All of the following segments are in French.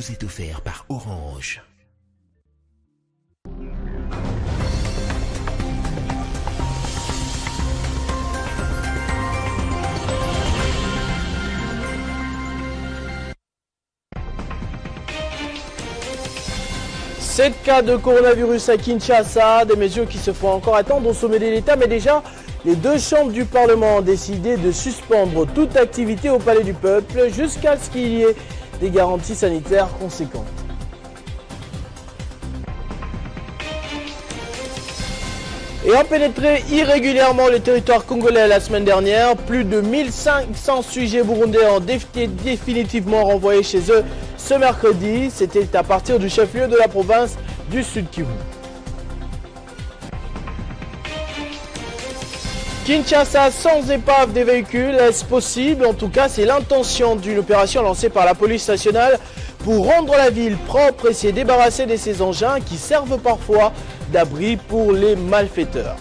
vous est offert par Orange. Sept cas de coronavirus à Kinshasa, des mesures qui se font encore attendre au sommet de l'État, mais déjà, les deux chambres du Parlement ont décidé de suspendre toute activité au Palais du Peuple jusqu'à ce qu'il y ait des garanties sanitaires conséquentes. Ayant pénétré irrégulièrement le territoire congolais la semaine dernière, plus de 1500 sujets burundais ont définitivement renvoyés chez eux ce mercredi. C'était à partir du chef-lieu de la province du Sud Kivu. Kinshasa sans épave des véhicules, est-ce possible? En tout cas, c'est l'intention d'une opération lancée par la police nationale pour rendre la ville propre et s'y débarrasser de ces engins qui servent parfois d'abri pour les malfaiteurs.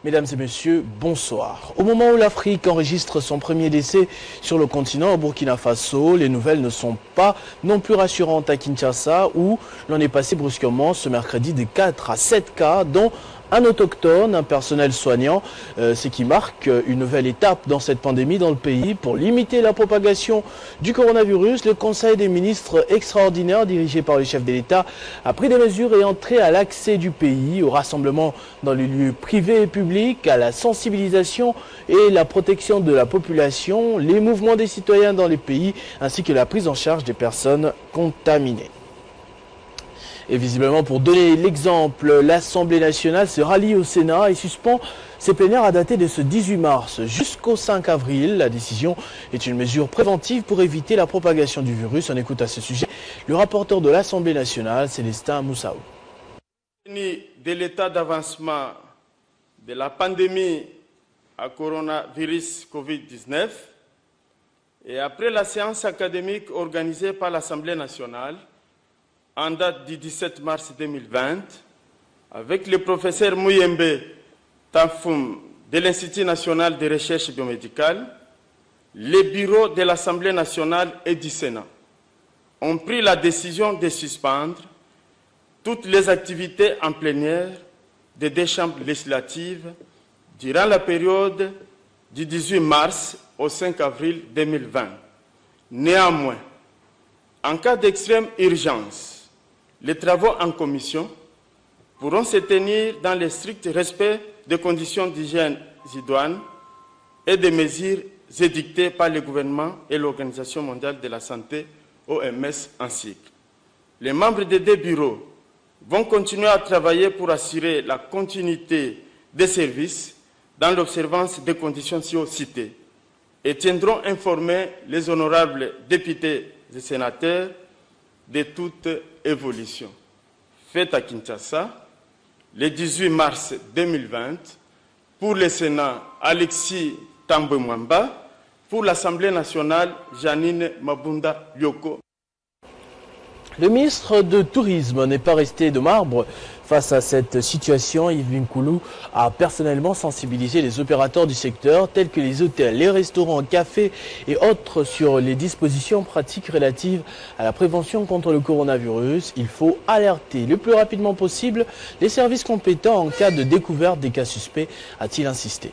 Mesdames et messieurs, bonsoir. Au moment où l'Afrique enregistre son premier décès sur le continent, au Burkina Faso, les nouvelles ne sont pas non plus rassurantes à Kinshasa où l'on est passé brusquement ce mercredi de 4 à 7 cas, dont un autochtone, un personnel soignant, ce qui marque une nouvelle étape dans cette pandémie dans le pays. Pour limiter la propagation du coronavirus, le Conseil des ministres extraordinaire dirigé par le chef de l'État a pris des mesures ayant trait à l'accès du pays, au rassemblement dans les lieux privés et publics, à la sensibilisation et la protection de la population, les mouvements des citoyens dans les pays, ainsi que la prise en charge des personnes contaminées. Et visiblement, pour donner l'exemple, l'Assemblée nationale se rallie au Sénat et suspend ses plénières à dater de ce 18 mars jusqu'au 5 avril. La décision est une mesure préventive pour éviter la propagation du virus. On écoute à ce sujet le rapporteur de l'Assemblée nationale, Célestin Moussaou. De l'état d'avancement de la pandémie à coronavirus Covid-19 et après la séance académique organisée par l'Assemblée nationale, en date du 17 mars 2020, avec le professeur Mouyembe Tafoum de l'Institut national de recherche biomédicale, les bureaux de l'Assemblée nationale et du Sénat ont pris la décision de suspendre toutes les activités en plénière des deux chambres législatives durant la période du 18 mars au 5 avril 2020. Néanmoins, en cas d'extrême urgence, les travaux en commission pourront se tenir dans le strict respect des conditions d'hygiène idoines et des mesures édictées par le gouvernement et l'Organisation mondiale de la santé, OMS, en cycle. Les membres des deux bureaux vont continuer à travailler pour assurer la continuité des services dans l'observance des conditions ci-citées et tiendront informés les honorables députés et sénateurs de toute évolution. Faite à Kinshasa, le 18 mars 2020, pour le Sénat, Alexis Tambwe-Mwamba, pour l'Assemblée nationale, Janine Mabunda Lyoko. Le ministre de Tourisme n'est pas resté de marbre face à cette situation. Yves Linkoulou a personnellement sensibilisé les opérateurs du secteur, tels que les hôtels, les restaurants, cafés et autres, sur les dispositions pratiques relatives à la prévention contre le coronavirus. Il faut alerter le plus rapidement possible les services compétents en cas de découverte des cas suspects, a-t-il insisté.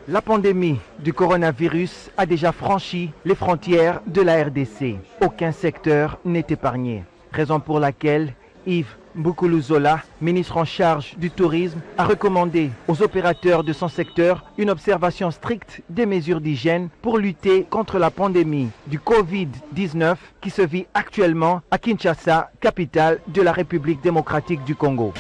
La pandémie du coronavirus a déjà franchi les frontières de la RDC. Aucun secteur n'est épargné. Raison pour laquelle Yves Mbukuluzola, ministre en charge du tourisme, a recommandé aux opérateurs de son secteur une observation stricte des mesures d'hygiène pour lutter contre la pandémie du Covid-19 qui se vit actuellement à Kinshasa, capitale de la République démocratique du Congo.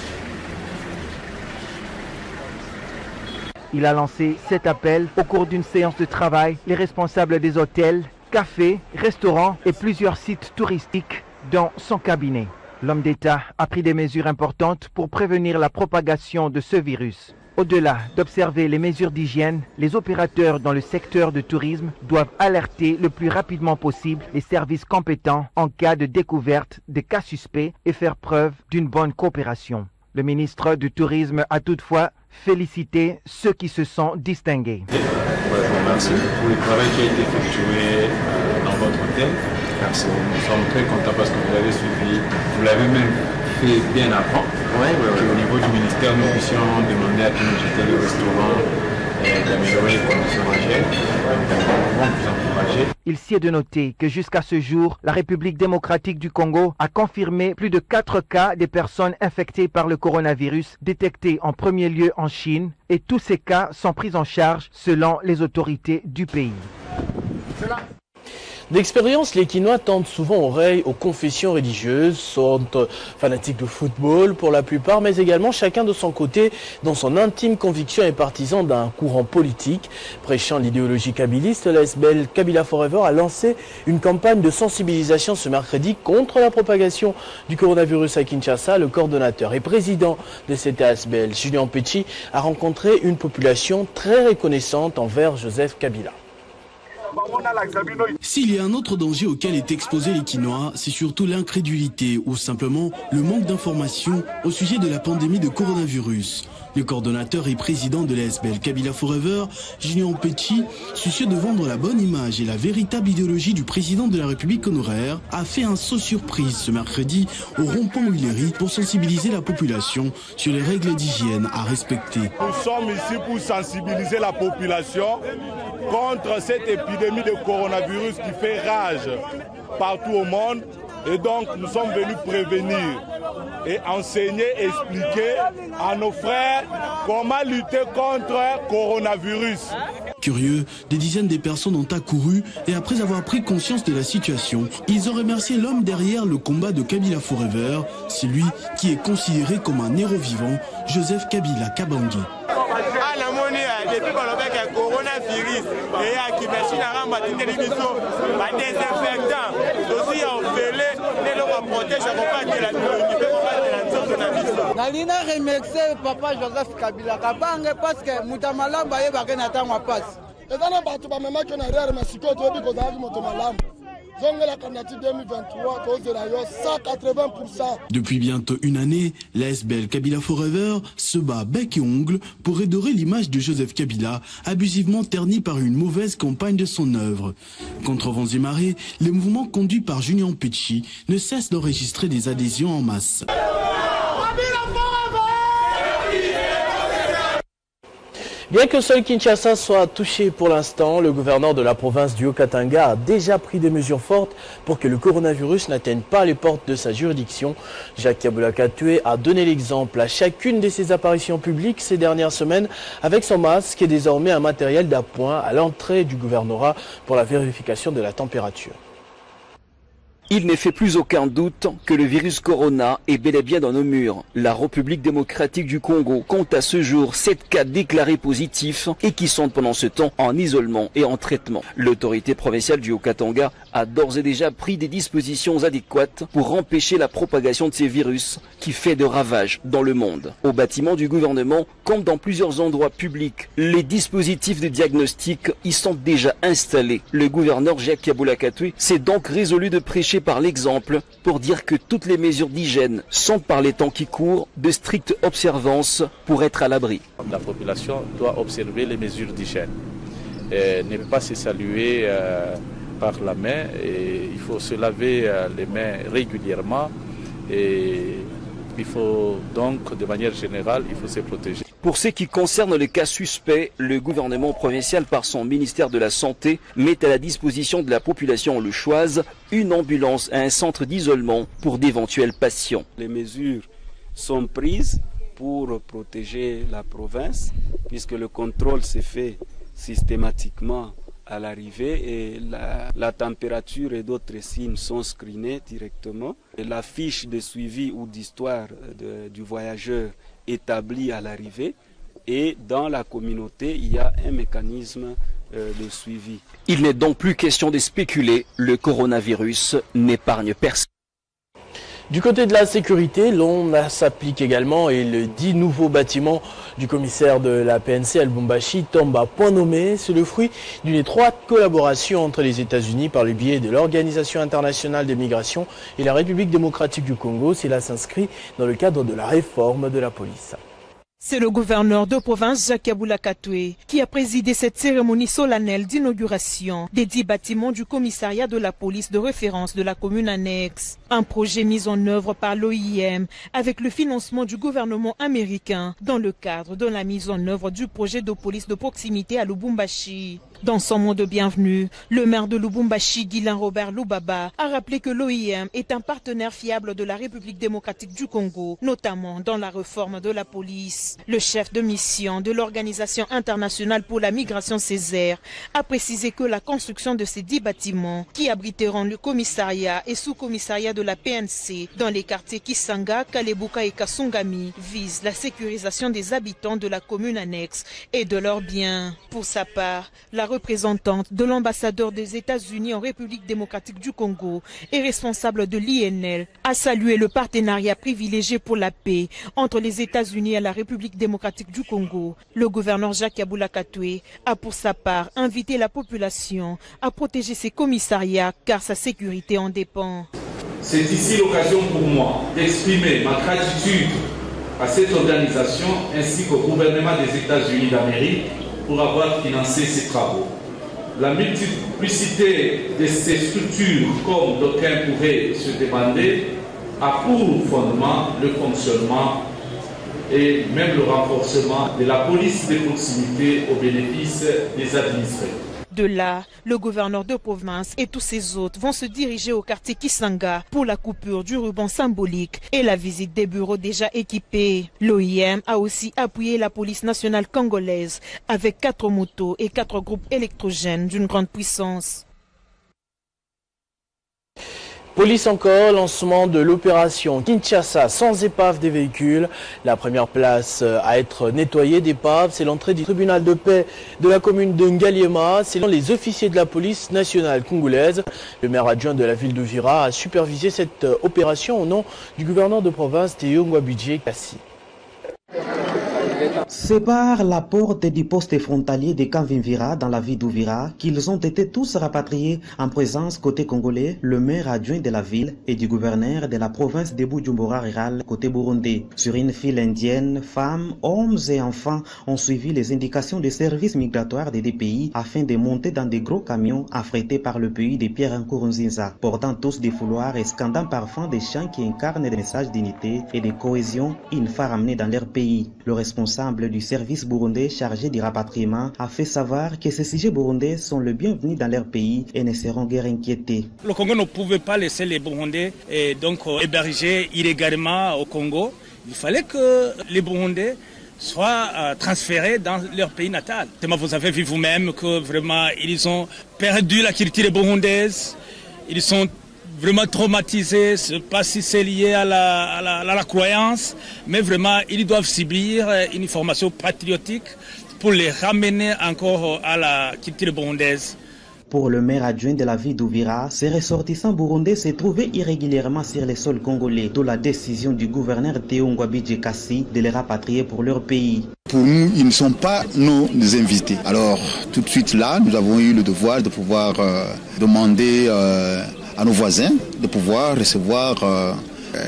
Il a lancé cet appel au cours d'une séance de travail. Les responsables des hôtels, cafés, restaurants et plusieurs sites touristiques dans son cabinet. L'homme d'État a pris des mesures importantes pour prévenir la propagation de ce virus. Au-delà d'observer les mesures d'hygiène, les opérateurs dans le secteur du tourisme doivent alerter le plus rapidement possible les services compétents en cas de découverte de cas suspects et faire preuve d'une bonne coopération. Le ministre du Tourisme a toutefois félicité ceux qui se sont distingués. d'abord, je vous remercie pour le travail qui a été effectué dans votre hôtel. Merci. Nous sommes très contents parce que vous l'avez suivi. Vous l'avez même fait bien avant. Au niveau du ministère, nous puissions demander à tous nos hôtels et restaurants d'améliorer les conditions d'hygiène. Nous pouvons vous encourager. Il sied de noter que jusqu'à ce jour, la République démocratique du Congo a confirmé plus de 4 cas de personnes infectées par le coronavirus détectés en premier lieu en Chine et tous ces cas sont pris en charge selon les autorités du pays. D'expérience, les Quinois tendent souvent oreille aux confessions religieuses, sont fanatiques de football pour la plupart, mais également chacun de son côté, dans son intime conviction, est partisan d'un courant politique. Prêchant l'idéologie kabiliste, l'ASBL Kabila Forever a lancé une campagne de sensibilisation ce mercredi contre la propagation du coronavirus à Kinshasa. Le coordonnateur et président de cette ASBL, Julien Petit, a rencontré une population très reconnaissante envers Joseph Kabila. S'il y a un autre danger auquel est exposé les Quinois, c'est surtout l'incrédulité ou simplement le manque d'informations au sujet de la pandémie de coronavirus. Le coordonnateur et président de l'ASBL Kabila Forever, Julien Petit, soucieux de vendre la bonne image et la véritable idéologie du président de la République honoraire, a fait un saut surprise ce mercredi au rond-point Huilery pour sensibiliser la population sur les règles d'hygiène à respecter. Nous sommes ici pour sensibiliser la population contre cette épidémie de coronavirus qui fait rage partout au monde. Et donc nous sommes venus prévenir et enseigner, expliquer à nos frères comment lutter contre le coronavirus. Curieux, des dizaines de personnes ont accouru et après avoir pris conscience de la situation, ils ont remercié l'homme derrière le combat de Kabila Forever, celui qui est considéré comme un héros vivant, Joseph Kabila Kabange. Nalina remercier papa Joseph Kabila Kabange parce que mutamalamba ye bakena tangwa passe. Ezana batu ba mama ke na rere masiko to bi ko davi mutamalamba. Zonga candidature 2023 cause de la 180%. Depuis bientôt une année, l'ASBL Kabila Forever se bat bec et ongle pour redorer l'image de Joseph Kabila, abusivement terni par une mauvaise campagne de son œuvre. Contre vents et marées, les mouvements conduits par Julien Petit ne cessent d'enregistrer des adhésions en masse. Bien que seul Kinshasa soit touché pour l'instant, le gouverneur de la province du Haut-Katanga a déjà pris des mesures fortes pour que le coronavirus n'atteigne pas les portes de sa juridiction. Jacques Kabula Katoué a donné l'exemple à chacune de ses apparitions publiques ces dernières semaines avec son masque et désormais un matériel d'appoint à l'entrée du gouvernorat pour la vérification de la température. Il n'est fait plus aucun doute que le virus Corona est bel et bien dans nos murs. La République démocratique du Congo compte à ce jour 7 cas déclarés positifs et qui sont pendant ce temps en isolement et en traitement. L'autorité provinciale du Haut-Katanga a d'ores et déjà pris des dispositions adéquates pour empêcher la propagation de ces virus qui fait de ravages dans le monde. Au bâtiment du gouvernement, comme dans plusieurs endroits publics, les dispositifs de diagnostic y sont déjà installés. Le gouverneur Jacques Kabula Katoué s'est donc résolu de prêcher par l'exemple pour dire que toutes les mesures d'hygiène sont par les temps qui courent de stricte observance pour être à l'abri. La population doit observer les mesures d'hygiène, ne pas se saluer par la main, et il faut se laver les mains régulièrement et il faut donc de manière générale il faut se protéger. Pour ce qui concerne les cas suspects, le gouvernement provincial par son ministère de la Santé met à la disposition de la population louchoise une ambulance et un centre d'isolement pour d'éventuels patients. Les mesures sont prises pour protéger la province puisque le contrôle s'est fait systématiquement à l'arrivée et la température et d'autres signes sont screenés directement. Et la fiche de suivi ou d'histoire du voyageur établi à l'arrivée et dans la communauté il y a un mécanisme de suivi. Il n'est donc plus question de spéculer, le coronavirus n'épargne personne. Du côté de la sécurité, l'on s'applique également et le 10 nouveaux bâtiments du commissaire de la PNC à Lubumbashi tombe à point nommé. C'est le fruit d'une étroite collaboration entre les États-Unis par le biais de l'Organisation internationale des migrations et la République démocratique du Congo. Cela s'inscrit dans le cadre de la réforme de la police. C'est le gouverneur de province, Jacques Aboula Katoué, qui a présidé cette cérémonie solennelle d'inauguration des 10 bâtiments du commissariat de la police de référence de la commune annexe. Un projet mis en œuvre par l'OIM avec le financement du gouvernement américain dans le cadre de la mise en œuvre du projet de police de proximité à Lubumbashi. Dans son mot de bienvenue, le maire de Lubumbashi, Guylain Robert Lubaba, a rappelé que l'OIM est un partenaire fiable de la République démocratique du Congo, notamment dans la réforme de la police. Le chef de mission de l'Organisation internationale pour la migration Césaire a précisé que la construction de ces 10 bâtiments qui abriteront le commissariat et sous-commissariat de la PNC dans les quartiers Kisanga, Kalebuka et Kasungami vise la sécurisation des habitants de la commune annexe et de leurs biens. Pour sa part, la représentante de l'ambassadeur des États-Unis en République démocratique du Congo et responsable de l'INL a salué le partenariat privilégié pour la paix entre les États-Unis et la République démocratique du Congo. Le gouverneur Jacques Aboula Katoué a pour sa part invité la population à protéger ses commissariats car sa sécurité en dépend. C'est ici l'occasion pour moi d'exprimer ma gratitude à cette organisation ainsi qu'au gouvernement des États-Unis d'Amérique pour avoir financé ces travaux. La multiplicité de ces structures, comme d'aucuns pourraient se demander, a pour fondement le fonctionnement et même le renforcement de la police de proximité au bénéfice des administrés. De là, le gouverneur de province et tous ses hôtes vont se diriger au quartier Kisanga pour la coupure du ruban symbolique et la visite des bureaux déjà équipés. L'OIM a aussi appuyé la police nationale congolaise avec 4 motos et 4 groupes électrogènes d'une grande puissance. Police encore, lancement de l'opération Kinshasa sans épave des véhicules. La première place à être nettoyée d'épave, c'est l'entrée du tribunal de paix de la commune de Ngaliema. Selon les officiers de la police nationale congolaise, le maire adjoint de la ville d'Uvira a supervisé cette opération au nom du gouverneur de province Théo Ngwabidje Kassi. C'est par la porte du poste frontalier de Kamvimvira dans la ville d'Uvira qu'ils ont été tous rapatriés en présence côté congolais, le maire adjoint de la ville et du gouverneur de la province de Bujumbura rural côté burundais. Sur une file indienne, femmes, hommes et enfants ont suivi les indications des services migratoires des deux pays afin de monter dans des gros camions affrétés par le pays de Pierre Nkurunziza, portant tous des fouloirs et scandant parfum des chants qui incarnent des messages d'unité et de cohésion une fois ramenés dans leur pays. Le responsable du service burundais chargé du rapatriement a fait savoir que ces sujets burundais sont le bienvenu dans leur pays et ne seront guère inquiétés. Le Congo ne pouvait pas laisser les Burundais héberger illégalement au Congo. Il fallait que les Burundais soient transférés dans leur pays natal. Vous avez vu vous-même que vraiment ils ont perdu la culture burundaise. Ils sont vraiment traumatisés, je ne sais pas si c'est lié à la croyance, mais vraiment ils doivent subir une formation patriotique pour les ramener encore à la culture burundaise. Pour le maire adjoint de la ville d'Uvira, ces ressortissants burundais se trouvaient irrégulièrement sur les sols congolais, d'où la décision du gouverneur Théo Ngwabidje Kassi de les rapatrier pour leur pays. Pour nous, ils ne sont pas nos invités. Alors tout de suite là, nous avons eu le devoir de pouvoir demander à nos voisins de pouvoir recevoir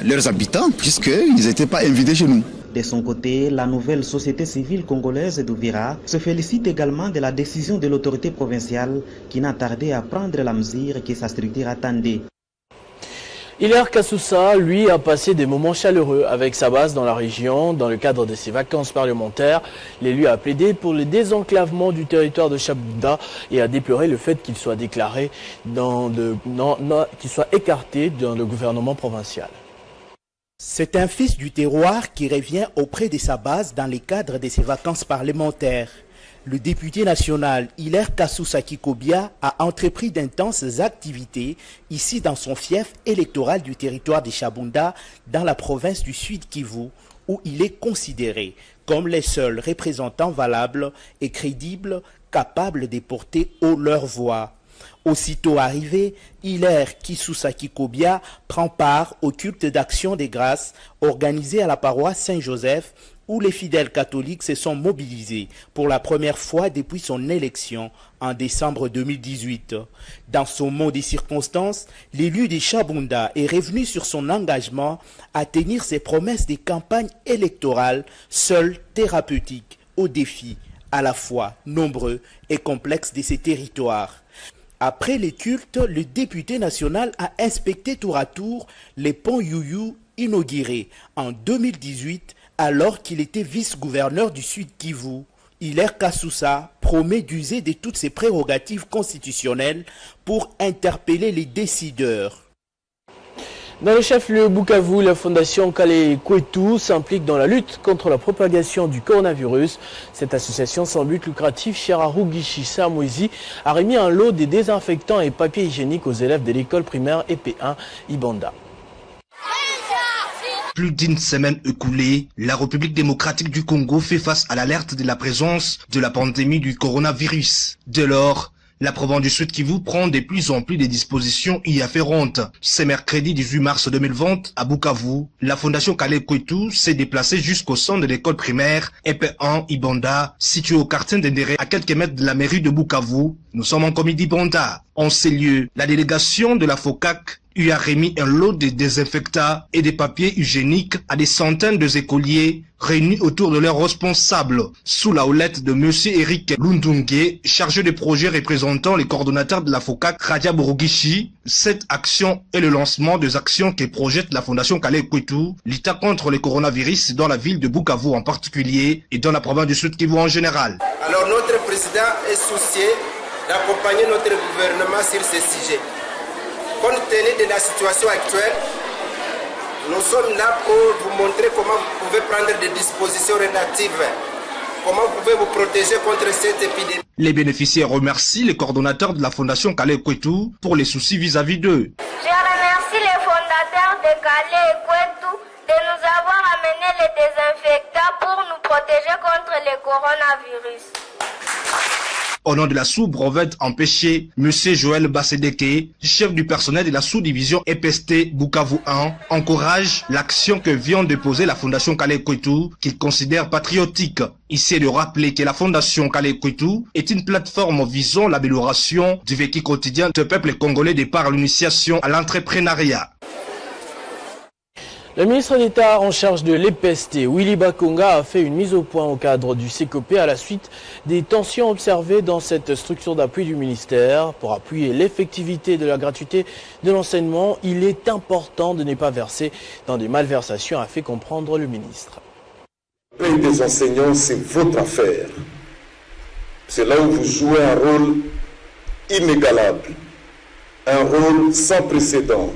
leurs habitants puisqu'ils n'étaient pas invités chez nous. De son côté, la nouvelle société civile congolaise d'Uvira se félicite également de la décision de l'autorité provinciale qui n'a tardé à prendre la mesure que sa structure attendait. Hilaire Kassoussa, lui, a passé des moments chaleureux avec sa base dans la région. Dans le cadre de ses vacances parlementaires, l'élu a plaidé pour le désenclavement du territoire de Chabunda et a déploré le fait qu'il soit déclaré qu'il soit écarté dans le gouvernement provincial. C'est un fils du terroir qui revient auprès de sa base dans le cadre de ses vacances parlementaires. Le député national Hilaire Kassoussa Kikobia a entrepris d'intenses activités ici dans son fief électoral du territoire de Chabunda dans la province du Sud Kivu où il est considéré comme les seuls représentants valables et crédibles capables de porter haut leur voix. Aussitôt arrivé, Hilaire Kassoussa Kikobia prend part au culte d'action des grâces organisé à la paroisse Saint-Joseph où les fidèles catholiques se sont mobilisés pour la première fois depuis son élection en décembre 2018. Dans ce mot des circonstances, l'élu de Chabunda est revenu sur son engagement à tenir ses promesses de campagne électorale, seule thérapeutique aux défis à la fois nombreux et complexes de ces territoires. Après les cultes, le député national a inspecté tour à tour les ponts Youyou inaugurés en 2018 alors qu'il était vice-gouverneur du Sud Kivu. Hilaire Kassoussa promet d'user de toutes ses prérogatives constitutionnelles pour interpeller les décideurs. Dans le chef-lieu Bukavu, la fondation Kale Kwetu s'implique dans la lutte contre la propagation du coronavirus. Cette association sans but lucratif, Cheraru Gishisa Moisi, a remis un lot de désinfectants et papiers hygiéniques aux élèves de l'école primaire EP1 Ibanda. Plus d'une semaine écoulée, la République démocratique du Congo fait face à l'alerte de la présence de la pandémie du coronavirus. Dès lors, la province du Sud Kivu prend de plus en plus de dispositions y afférentes. Ce mercredi 18 mars 2020, à Bukavu, la fondation Kale Kwetu s'est déplacée jusqu'au centre de l'école primaire EP1 Ibanda, située au quartier d'Endéré, à quelques mètres de la mairie de Bukavu. Nous sommes en comité d'Ibanda. En ces lieux, la délégation de la FOCAC lui a remis un lot de désinfectants et de papiers hygiéniques à des centaines d'écoliers réunis autour de leurs responsables, sous la houlette de M. Eric Lundungue, chargé de projet représentant les coordonnateurs de la FOCAC, Radia Borugishi. Cette action est le lancement des actions que projette la fondation Kale Kwetu, lutter contre le coronavirus dans la ville de Bukavu en particulier et dans la province du Sud Kivu en général. Alors notre président est soucieux d'accompagner notre gouvernement sur ces sujets. Compte tenu de la situation actuelle, nous sommes là pour vous montrer comment vous pouvez prendre des dispositions relatives, comment vous pouvez vous protéger contre cette épidémie. Les bénéficiaires remercient les coordonnateurs de la fondation Kale Kwetu pour les soucis vis-à-vis d'eux. Je remercie les fondateurs de Kale Kwetu de nous avoir amené les désinfectants pour nous protéger contre le coronavirus. Au nom de la sous-brevette empêchée, M. Joël Bassedeke, chef du personnel de la sous-division EPST Bukavu 1, encourage l'action que vient de poser la fondation Kale Kwetu, qu'il considère patriotique. Ici est de rappeler que la fondation Kale Kwetu est une plateforme visant l'amélioration du vécu quotidien du peuple congolais de par l'initiation à l'entrepreneuriat. Le ministre d'État en charge de l'EPST, Willy Bakonga, a fait une mise au point au cadre du CECOP à la suite des tensions observées dans cette structure d'appui du ministère. Pour appuyer l'effectivité de la gratuité de l'enseignement, il est important de ne pas verser dans des malversations, a fait comprendre le ministre. Le paye des enseignants, c'est votre affaire. C'est là où vous jouez un rôle inégalable, un rôle sans précédent.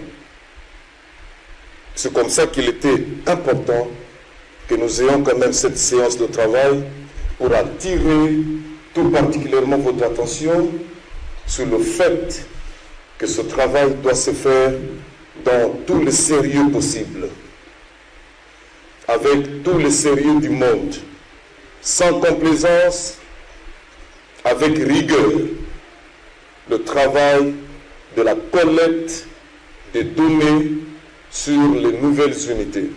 C'est comme ça qu'il était important que nous ayons quand même cette séance de travail pour attirer tout particulièrement votre attention sur le fait que ce travail doit se faire dans tout le sérieux possible, avec tout le sérieux du monde, sans complaisance, avec rigueur, le travail de la collecte des données sur les nouvelles unités.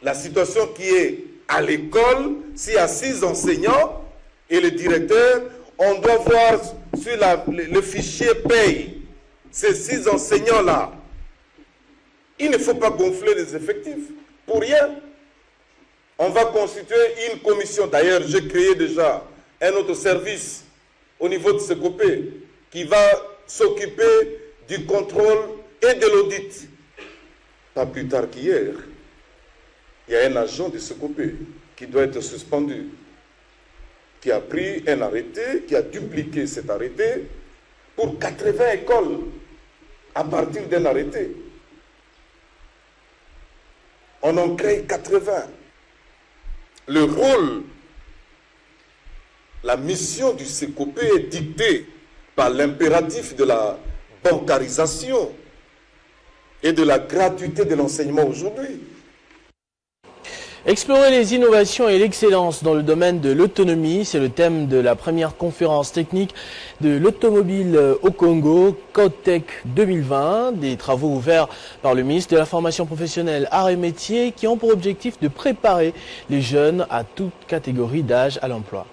La situation qui est à l'école, s'il y a 6 enseignants et le directeur, on doit voir sur le fichier paye ces 6 enseignants-là. Il ne faut pas gonfler les effectifs pour rien. On va constituer une commission. D'ailleurs, j'ai créé déjà un autre service au niveau de CECOP qui va s'occuper du contrôle et de l'audit. Pas plus tard qu'hier, il y a un agent de CECOP qui doit être suspendu, qui a pris un arrêté, qui a dupliqué cet arrêté pour 80 écoles à partir d'un arrêté. On en crée 80. Le rôle, la mission du CECOP est dictée par l'impératif de la bancarisation et de la gratuité de l'enseignement aujourd'hui. Explorer les innovations et l'excellence dans le domaine de l'autonomie, c'est le thème de la première conférence technique de l'automobile au Congo, COTEC 2020, des travaux ouverts par le ministre de la Formation professionnelle, Arts et Métiers, qui ont pour objectif de préparer les jeunes à toute catégorie d'âge à l'emploi.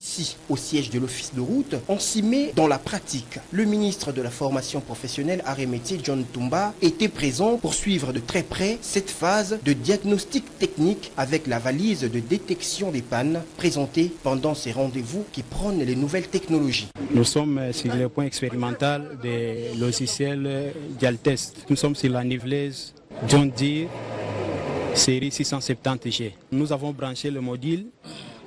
Ici, au siège de l'Office de route, on s'y met dans la pratique. Le ministre de la Formation professionnelle, Arts et Métiers, John Tumba, était présent pour suivre de très près cette phase de diagnostic technique avec la valise de détection des pannes présentée pendant ces rendez-vous qui prônent les nouvelles technologies. Nous sommes sur le point expérimental des logiciels Dialtest. Nous sommes sur la niveleuse John Deere série 670G. Nous avons branché le module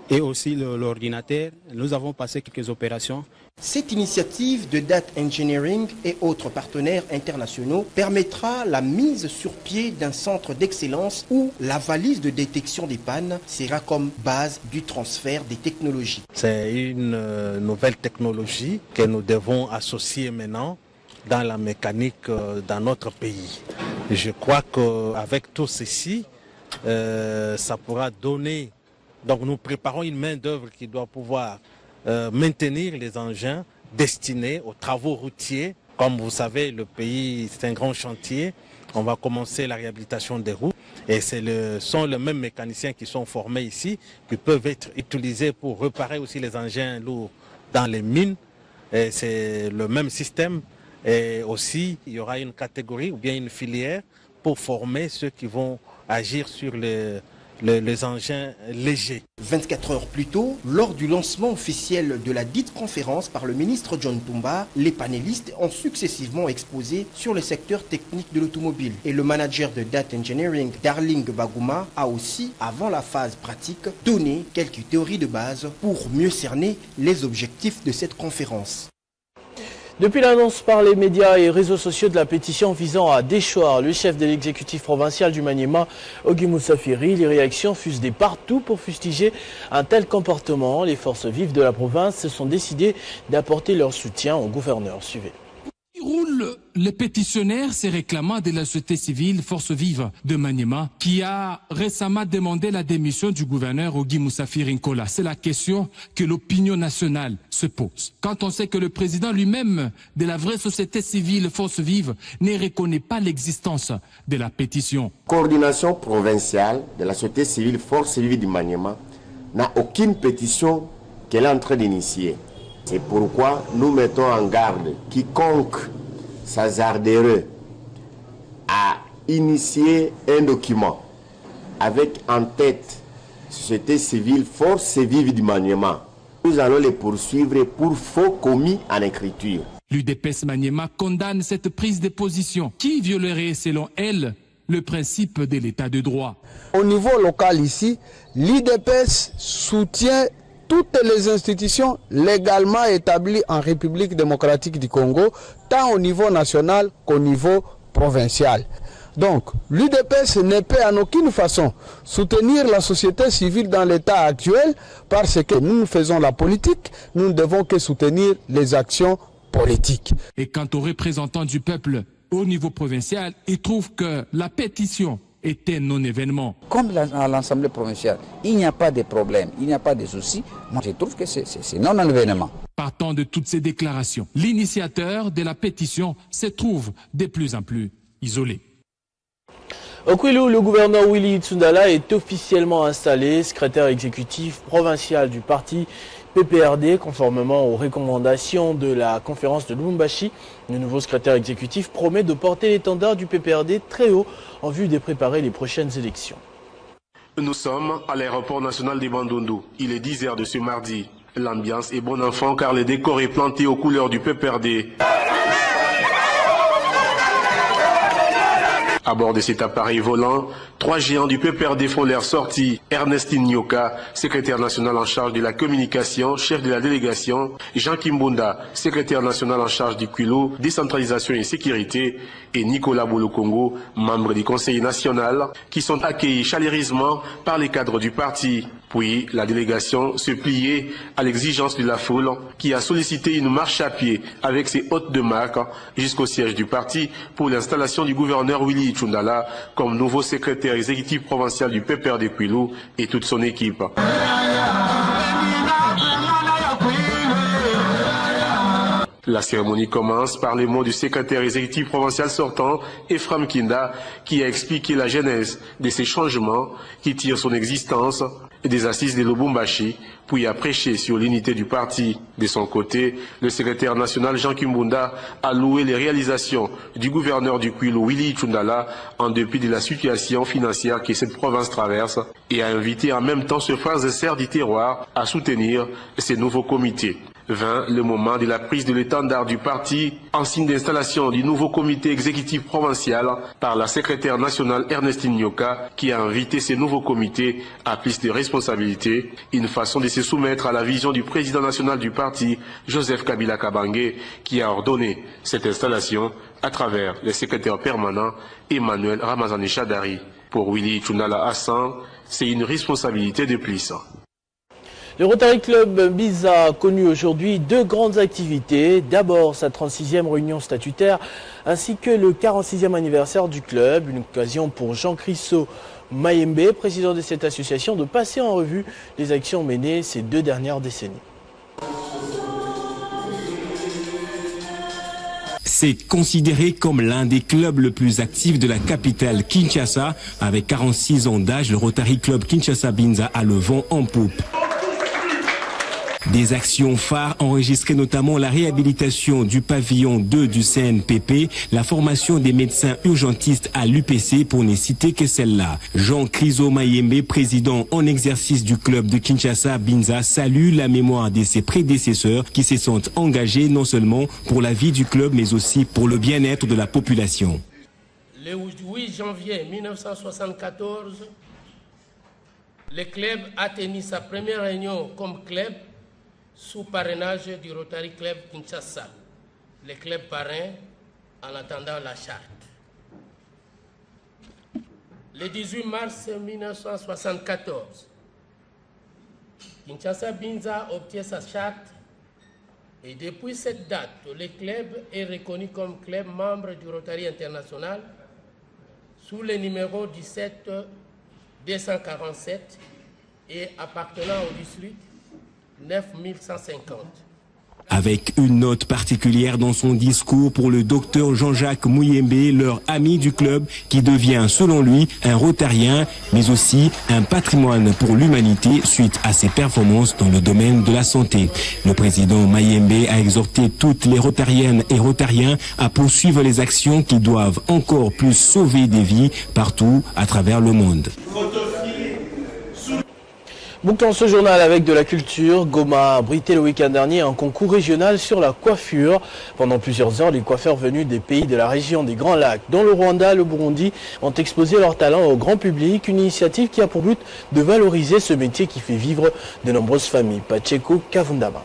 et aussi l'ordinateur. Nous avons passé quelques opérations. Cette initiative de Data Engineering et autres partenaires internationaux permettra la mise sur pied d'un centre d'excellence où la valise de détection des pannes sera comme base du transfert des technologies. C'est une nouvelle technologie que nous devons associer maintenant dans la mécanique dans notre pays. Je crois qu'avec tout ceci, ça pourra donner. Donc nous préparons une main-d'œuvre qui doit pouvoir maintenir les engins destinés aux travaux routiers. Comme vous savez, le pays, c'est un grand chantier. On va commencer la réhabilitation des routes et sont les mêmes mécaniciens qui sont formés ici, qui peuvent être utilisés pour réparer aussi les engins lourds dans les mines. C'est le même système. Et aussi, il y aura une catégorie ou bien une filière pour former ceux qui vont agir sur les engins légers. 24 heures plus tôt, lors du lancement officiel de la dite conférence par le ministre John Tumba, les panélistes ont successivement exposé sur le secteur technique de l'automobile. Et le manager de Data Engineering, Darling Baguma, a aussi, avant la phase pratique, donné quelques théories de base pour mieux cerner les objectifs de cette conférence. Depuis l'annonce par les médias et réseaux sociaux de la pétition visant à déchoir le chef de l'exécutif provincial du Maniema, Ogi Moussafiri, les réactions fusent partout pour fustiger un tel comportement. Les forces vives de la province se sont décidées d'apporter leur soutien au gouverneur. Suivez. Roule les pétitionnaires se réclamant de la société civile Force Vive de Maniema qui a récemment demandé la démission du gouverneur Ogi Moussafiri Nkola. C'est la question que l'opinion nationale se pose. Quand on sait que le président lui-même de la vraie société civile Force Vive ne reconnaît pas l'existence de la pétition. Coordination provinciale de la société civile Force Vive du Maniema n'a aucune pétition qu'elle est en train d'initier. C'est pourquoi nous mettons en garde quiconque s'hasarderait à initier un document avec en tête société civile Force Vive du Maniema. Nous allons les poursuivre pour faux commis en écriture. L'UDPS Maniema condamne cette prise de position qui violerait selon elle le principe de l'état de droit. Au niveau local ici, l'UDPS soutient toutes les institutions légalement établies en République démocratique du Congo, tant au niveau national qu'au niveau provincial. Donc, l'UDPS ne peut en aucune façon soutenir la société civile dans l'état actuel parce que nous faisons la politique, nous ne devons que soutenir les actions politiques. Et quant aux représentants du peuple au niveau provincial, ils trouvent que la pétition était non-événement. Comme à l'Assemblée provinciale, il n'y a pas de problème, il n'y a pas de souci. Moi, je trouve que c'est non-événement. Partant de toutes ces déclarations, l'initiateur de la pétition se trouve de plus en plus isolé. Au Kwilu, le gouverneur Willy Tsundala est officiellement installé, secrétaire exécutif provincial du parti PPRD, conformément aux recommandations de la conférence de Lubumbashi. Le nouveau secrétaire exécutif promet de porter l'étendard du PPRD très haut en vue de préparer les prochaines élections. Nous sommes à l'aéroport national de Bandundu. Il est 10 h de ce mardi. L'ambiance est bon enfant car le décor est planté aux couleurs du PPRD. À bord de cet appareil volant, 3 géants du PPRD font leur sortie. Ernestine Nyoka, secrétaire national en charge de la communication, chef de la délégation. Jean Kimbunda, secrétaire national en charge du Kwilu, décentralisation et sécurité. Et Nicolas Bolokongo, membre du Conseil national, qui sont accueillis chaleureusement par les cadres du parti. Puis la délégation se pliait à l'exigence de la foule qui a sollicité une marche à pied avec ses hôtes de marque jusqu'au siège du parti pour l'installation du gouverneur Willy Tchoundala comme nouveau secrétaire exécutif provincial du PPR de Kwilu et toute son équipe. La cérémonie commence par les mots du secrétaire exécutif provincial sortant, Ephraim Kinda, qui a expliqué la genèse de ces changements qui tirent son existence des assises de Lubumbashi, puis a prêché sur l'unité du parti. De son côté, le secrétaire national Jean Kimbunda a loué les réalisations du gouverneur du Kwilu Willy Tchoundala en dépit de la situation financière que cette province traverse et a invité en même temps ses frères et sœurs du terroir à soutenir ces nouveaux comités. Vint le moment de la prise de l'étendard du parti en signe d'installation du nouveau comité exécutif provincial par la secrétaire nationale Ernestine Nyoka qui a invité ces nouveaux comités à plus de responsabilités, une façon de se soumettre à la vision du président national du parti, Joseph Kabila Kabange, qui a ordonné cette installation à travers le secrétaire permanent Emmanuel Ramazani Chadari. Pour Willy Tchoundala Hassan, c'est une responsabilité de plus. Le Rotary Club Binza a connu aujourd'hui deux grandes activités. D'abord sa 36e réunion statutaire ainsi que le 46e anniversaire du club. Une occasion pour Jean-Christo Mayembe, président de cette association, de passer en revue les actions menées ces 2 dernières décennies. C'est considéré comme l'un des clubs le plus actifs de la capitale Kinshasa. Avec 46 ans d'âge, le Rotary Club Kinshasa Binza a le vent en poupe. Des actions phares enregistrées notamment la réhabilitation du pavillon 2 du CNPP, la formation des médecins urgentistes à l'UPC pour ne citer que celle-là. Jean-Christo Mayembe, président en exercice du club de Kinshasa Binza, salue la mémoire de ses prédécesseurs qui se sont engagés non seulement pour la vie du club mais aussi pour le bien-être de la population. Le 8 janvier 1974, le club a tenu sa première réunion comme club sous parrainage du Rotary Club Kinshasa, le club parrain en attendant la charte. Le 18 mars 1974, Kinshasa Binza obtient sa charte et depuis cette date, le club est reconnu comme club membre du Rotary International sous le numéro 17 247 et appartenant au district 9150. Avec une note particulière dans son discours pour le docteur Jean-Jacques Mouyembe, leur ami du club, qui devient selon lui un rotarien, mais aussi un patrimoine pour l'humanité suite à ses performances dans le domaine de la santé. Le président Mayembe a exhorté toutes les rotariennes et rotariens à poursuivre les actions qui doivent encore plus sauver des vies partout à travers le monde. Bouclons ce journal avec de la culture. Goma a abrité le week-end dernier un concours régional sur la coiffure. Pendant plusieurs heures, les coiffeurs venus des pays de la région des Grands Lacs, dont le Rwanda, le Burundi, ont exposé leur talent au grand public. Une initiative qui a pour but de valoriser ce métier qui fait vivre de nombreuses familles. Pacheco Kavundama.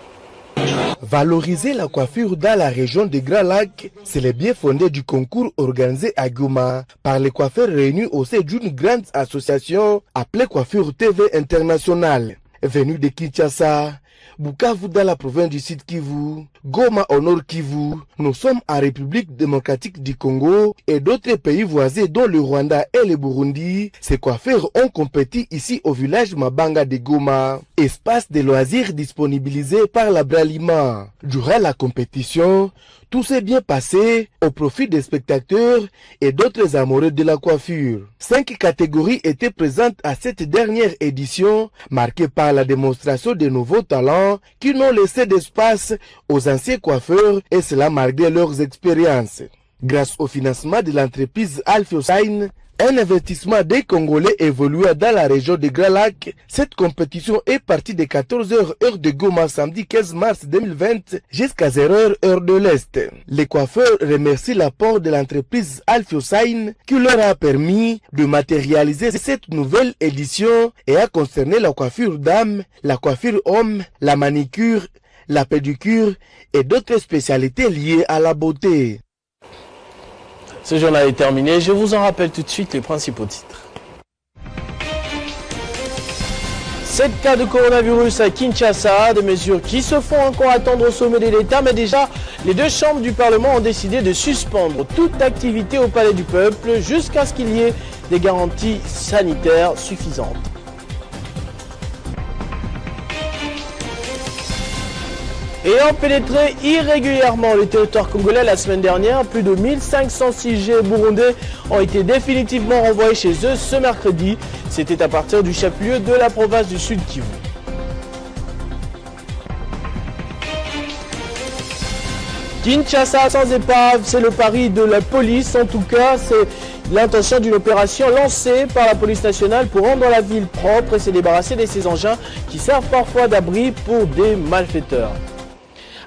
Valoriser la coiffure dans la région des Grands Lacs, c'est le bien fondé du concours organisé à Goma par les coiffeurs réunis au sein d'une grande association appelée Coiffure TV Internationale. Venus de Kinshasa, Bukavu dans la province du Sud Kivu, Goma au Nord Kivu, nous sommes en République démocratique du Congo et d'autres pays voisins dont le Rwanda et le Burundi. Ces coiffeurs ont compéti ici au village Mabanga de Goma, espace de loisirs disponibilisé par la Bralima. Durant la compétition, tout s'est bien passé au profit des spectateurs et d'autres amoureux de la coiffure. 5 catégories étaient présentes à cette dernière édition, marquée par la démonstration de nouveaux talents qui n'ont laissé d'espace aux anciens coiffeurs et cela malgré leurs expériences. Grâce au financement de l'entreprise Alphiosign, un investissement des Congolais évoluant dans la région de Grands Lacs, cette compétition est partie de 14h heure de Goma samedi 15 mars 2020 jusqu'à 0h heure de l'Est. Les coiffeurs remercient l'apport de l'entreprise Alphiosign qui leur a permis de matérialiser cette nouvelle édition et a concerné la coiffure dame, la coiffure homme, la manicure, la pédicure et d'autres spécialités liées à la beauté. Ce journal est terminé, je vous en rappelle tout de suite les principaux titres. 7 cas de coronavirus à Kinshasa, des mesures qui se font encore attendre au sommet de l'État, mais déjà, les deux chambres du Parlement ont décidé de suspendre toute activité au Palais du Peuple jusqu'à ce qu'il y ait des garanties sanitaires suffisantes. Ayant pénétré irrégulièrement le territoire congolais la semaine dernière, plus de 1500 CIG burundais ont été définitivement renvoyés chez eux ce mercredi. C'était à partir du chef-lieu de la province du Sud Kivu. Kinshasa sans épave, c'est le pari de la police. En tout cas, c'est l'intention d'une opération lancée par la police nationale pour rendre la ville propre et se débarrasser de ces engins qui servent parfois d'abri pour des malfaiteurs.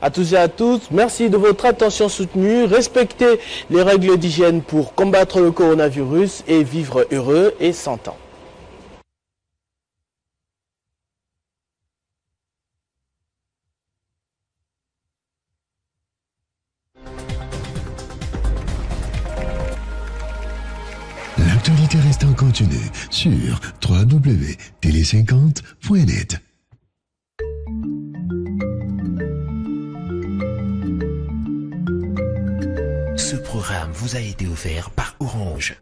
À tous et à toutes, merci de votre attention soutenue. Respectez les règles d'hygiène pour combattre le coronavirus et vivre heureux et sans temps. L'actualité reste en continu sur www.tele50.net. Ce programme vous a été offert par Orange.